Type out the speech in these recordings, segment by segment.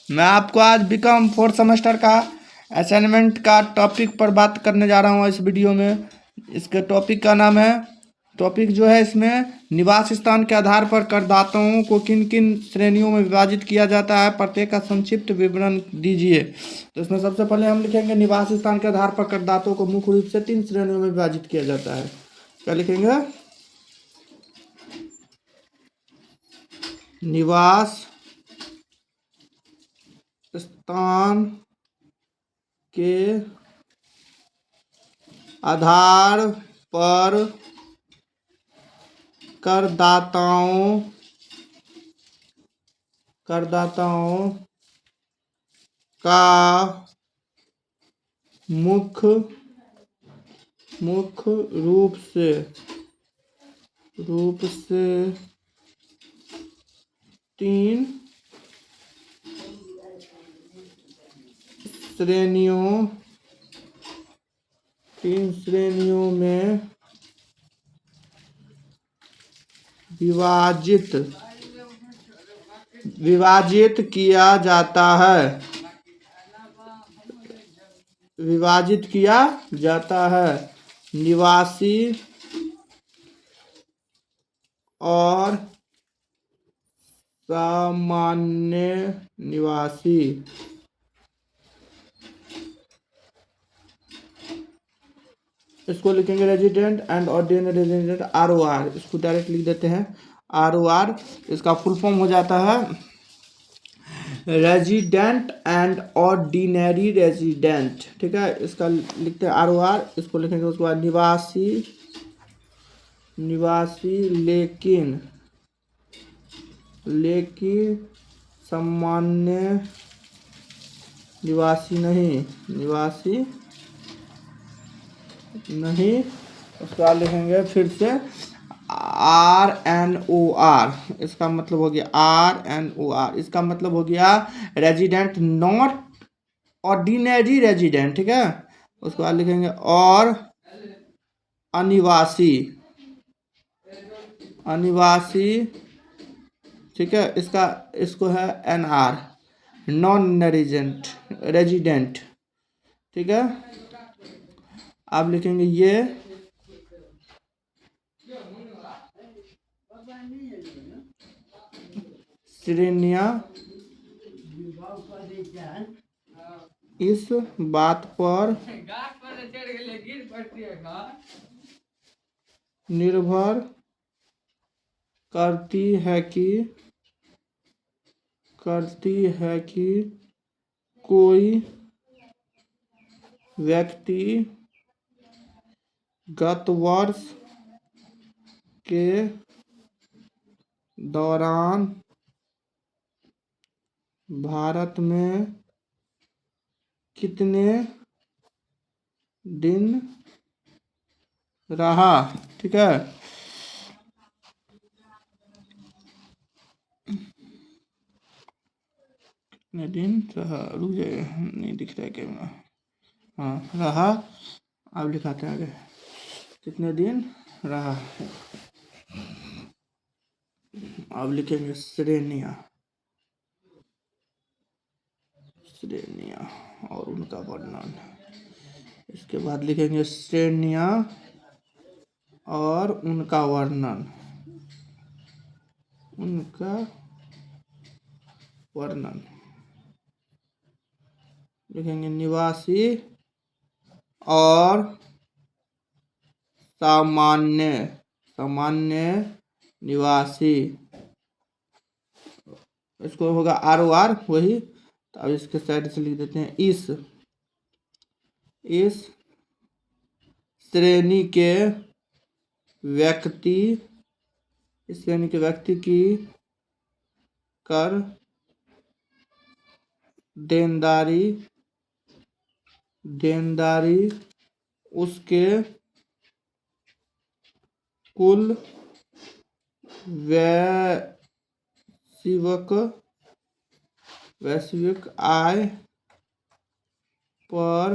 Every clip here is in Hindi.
मैं आपको आज बीकॉम फोर्थ सेमेस्टर का असाइनमेंट का टॉपिक पर बात करने जा रहा हूँ इस वीडियो में। इसके टॉपिक का नाम है, टॉपिक जो है इसमें निवास स्थान के आधार पर करदाताओं को किन किन श्रेणियों में विभाजित किया जाता है, प्रत्येक का संक्षिप्त विवरण दीजिए। तो इसमें सबसे पहले हम लिखेंगे निवास स्थान के आधार पर करदाताओं को मुख्य रूप से 3 श्रेणियों में विभाजित किया जाता है। क्या लिखेंगे? निवास स्थान के आधार पर करदाताओं का मुख्य रूप से 3 श्रेणियों में विभाजित किया जाता है। निवासी और सामान्य निवासी। इसको लिखेंगे resident and ordinary resident, ROR। इसको डायरेक्ट लिख देते हैं ROR। इसका फुल फॉर्म हो जाता है रेजिडेंट एंड ऑर्डिनरी रेजिडेंट। ठीक है, इसका लिखते हैं ROR। इसको लिखेंगे उसके बाद निवासी लेकिन सामान्य निवासी नहीं। उसके बाद लिखेंगे फिर से RNOR। इसका मतलब हो गया RNOR। इसका मतलब हो गया रेजिडेंट नॉट ऑर्डिनरी रेजिडेंट। ठीक है, उसके बाद लिखेंगे और अनिवासी। ठीक है, इसको है NR, नॉन रेजिडेंट। ठीक है, आप लिखेंगे ये श्रेणियां इस बात पर निर्भर करती है कि कोई व्यक्ति गत वर्ष के दौरान भारत में कितने दिन रहा। ठीक है, कितने दिन रहा, रुक जाइए, नहीं दिख रहा है कैमरा। हाँ, रहा। अब लिखाते हैं आगे, कितने दिन रहा। अब लिखेंगे श्रेणियां और उनका वर्णन। इसके बाद लिखेंगे श्रेणियां और उनका वर्णन। लिखेंगे निवासी और सामान्य निवासी। इसको होगा ROR वही। तो अब इसके साइड से लिख देते हैं इस श्रेणी के व्यक्ति की कर देनदारी उसके कुल वैश्विक आय पर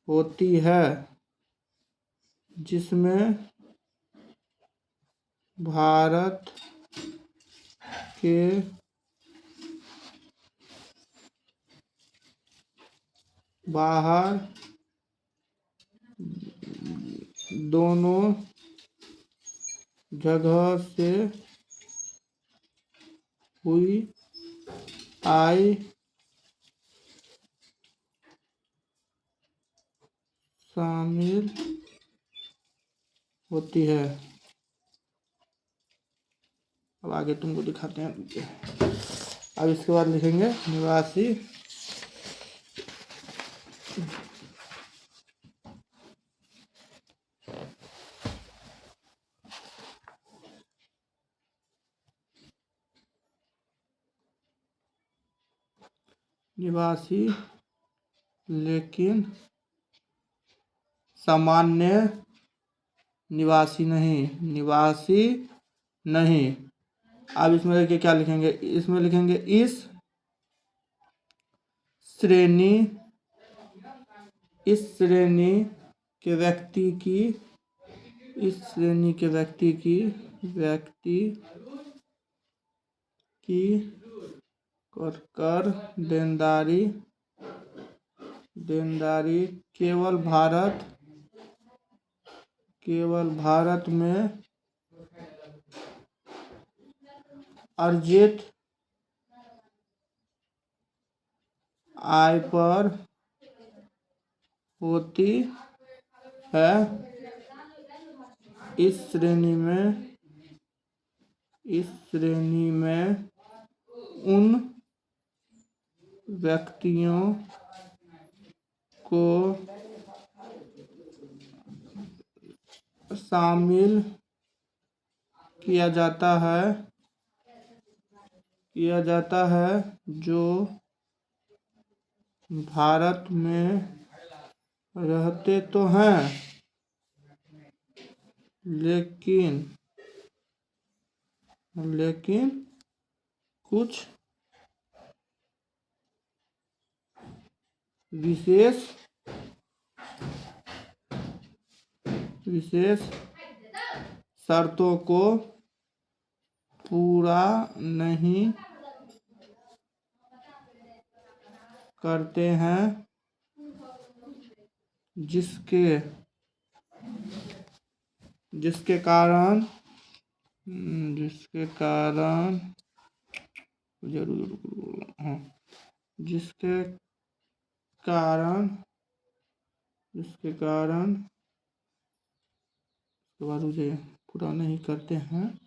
होती है, जिसमें भारत के बाहर दोनों जगह से हुई आई शामिल होती है। अब आगे तुमको दिखाते हैं। अब इसके बाद लिखेंगे निवासी निवासी लेकिन सामान्य निवासी नहीं। निवासी नहीं। अब इसमें देखिए क्या लिखेंगे। इसमें लिखेंगे श्रेणी इस श्रेणी के व्यक्ति की इस श्रेणी के व्यक्ति की कर देनदारी केवल भारत में अर्जित आय पर होती है। इस श्रेणी में उन व्यक्तियों को शामिल किया जाता है जो भारत में रहते तो हैं लेकिन कुछ विशेष शर्तों को पूरा नहीं करते हैं, जिसके कारण पूरा नहीं करते हैं।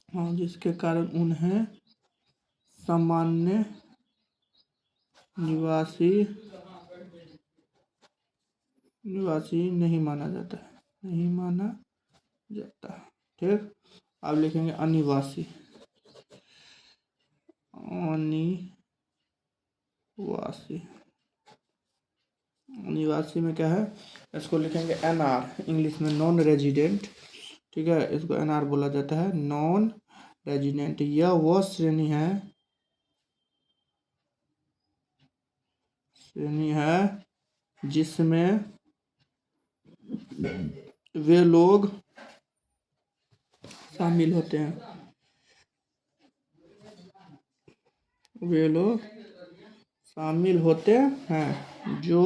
हाँ, जिसके कारण उन्हें सामान्य निवासी नहीं माना जाता। ठीक। अब लिखेंगे अनिवासी। अनिवासी में क्या है, इसको लिखेंगे NR, इंग्लिश में नॉन रेजिडेंट। ठीक है, इसको NR बोला जाता है, नॉन रेजिडेंट। यह वह श्रेणी है जिसमें वे लोग शामिल होते हैं जो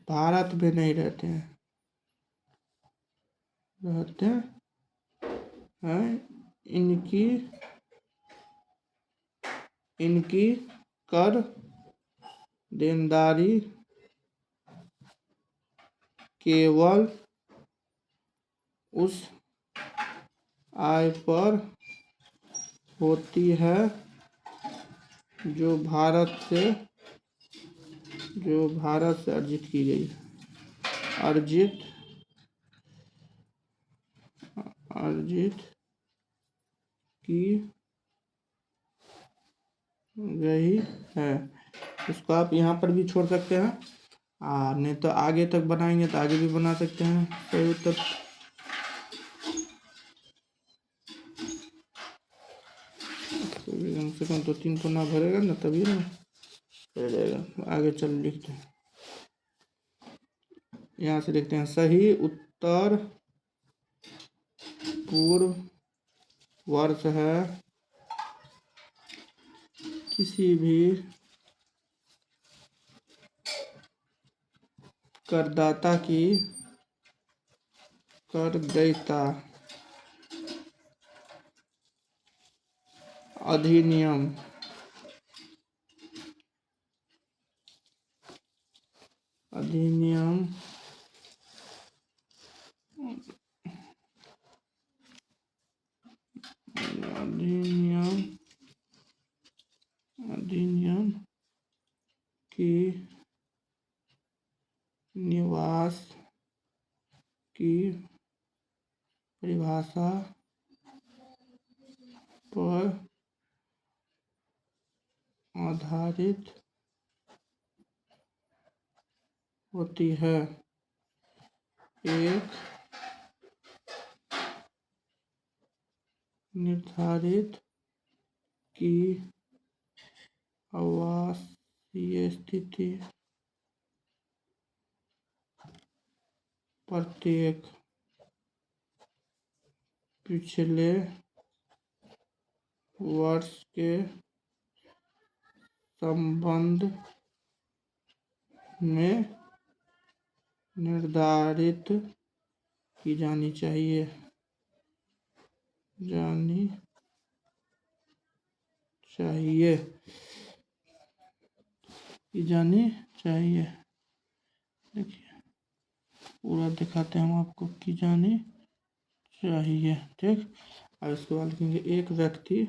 भारत में नहीं रहते हैं। इनकी कर देनदारी केवल उस आय पर होती है जो भारत से अर्जित की गई अर्जित की गई है। इसको आप यहाँ पर भी छोड़ सकते हैं, नहीं तो आगे तक बनाएंगे तो आगे भी बना सकते हैं। सही उत्तर कम से कम तो 3 तो ना भरेगा ना, तभी ना हो जाएगा। आगे चल लिखते हैं। यहाँ से लिखते हैं सही उत्तर पूर्व वर्ष है। किसी भी करदाता की करदाता अधिनियम अधिनियम अधिनियम अधिनियम की निवास की परिभाषा पर आधारित होती है। एक निर्धारित की आवासीय स्थिति प्रत्येक पिछले वर्ष के संबंध में निर्धारित की जानी चाहिए देखिए पूरा दिखाते हैं हम आपको की जानी चाहिए। ठीक, और इसके बाद लिखेंगे एक व्यक्ति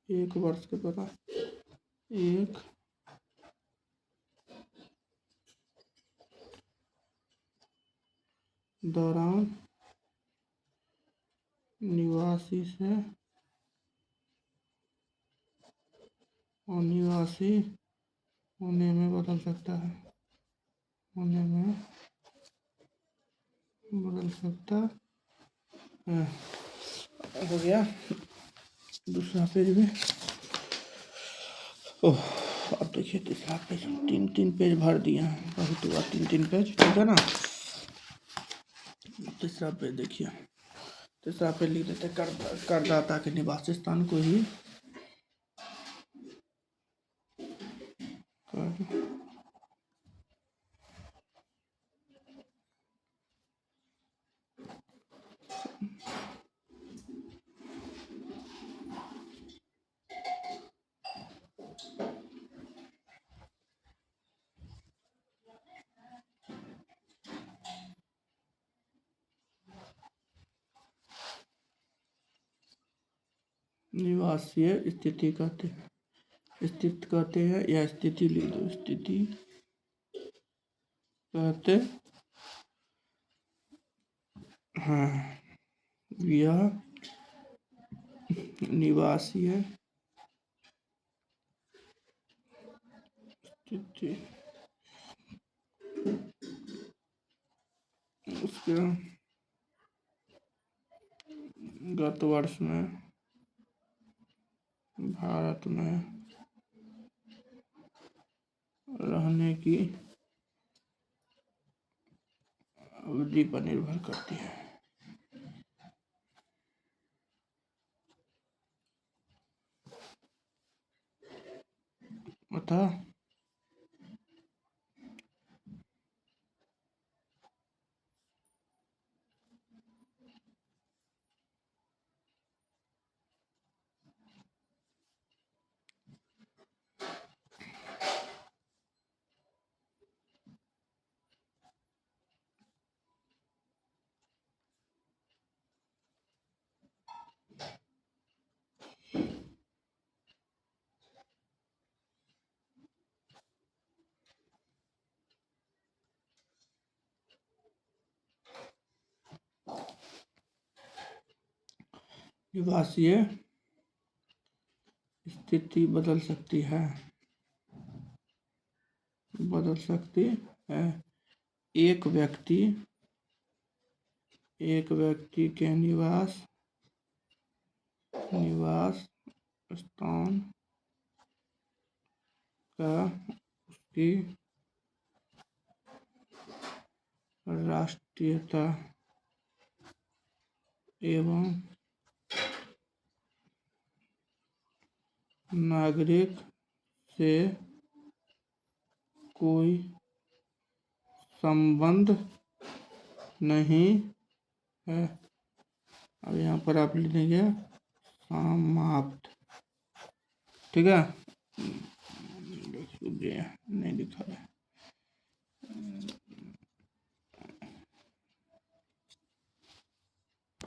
एक वर्ष के दौरान एक दौरान निवासी से अनिवासी होने में बदल सकता है हो गया। दूसरा पेज में ओह अब देखिए तीसरा पेज, तीन पेज भर दिए हैं, बहुत हुआ 3 पेज, ठीक है ना। तीसरा पेज देखिए, तीसरा पेज लिख देते करदाता के निवास स्थान को ही निवासीय स्थिति कहते हैं, स्थिति कहते हैं या स्थिति लिख दो, स्थिति कहते हैं। यह निवासीय स्थिति उसके गत वर्ष में भारत में रहने की अवधि पर निर्भर करती है। अतः निवासीय स्थिति बदल सकती है एक व्यक्ति के निवास स्थान का उसकी राष्ट्रीयता एवं नागरिक से कोई संबंध नहीं है। अब यहाँ पर आप लिखेंगे समाप्त। ठीक है, नहीं लिखा है।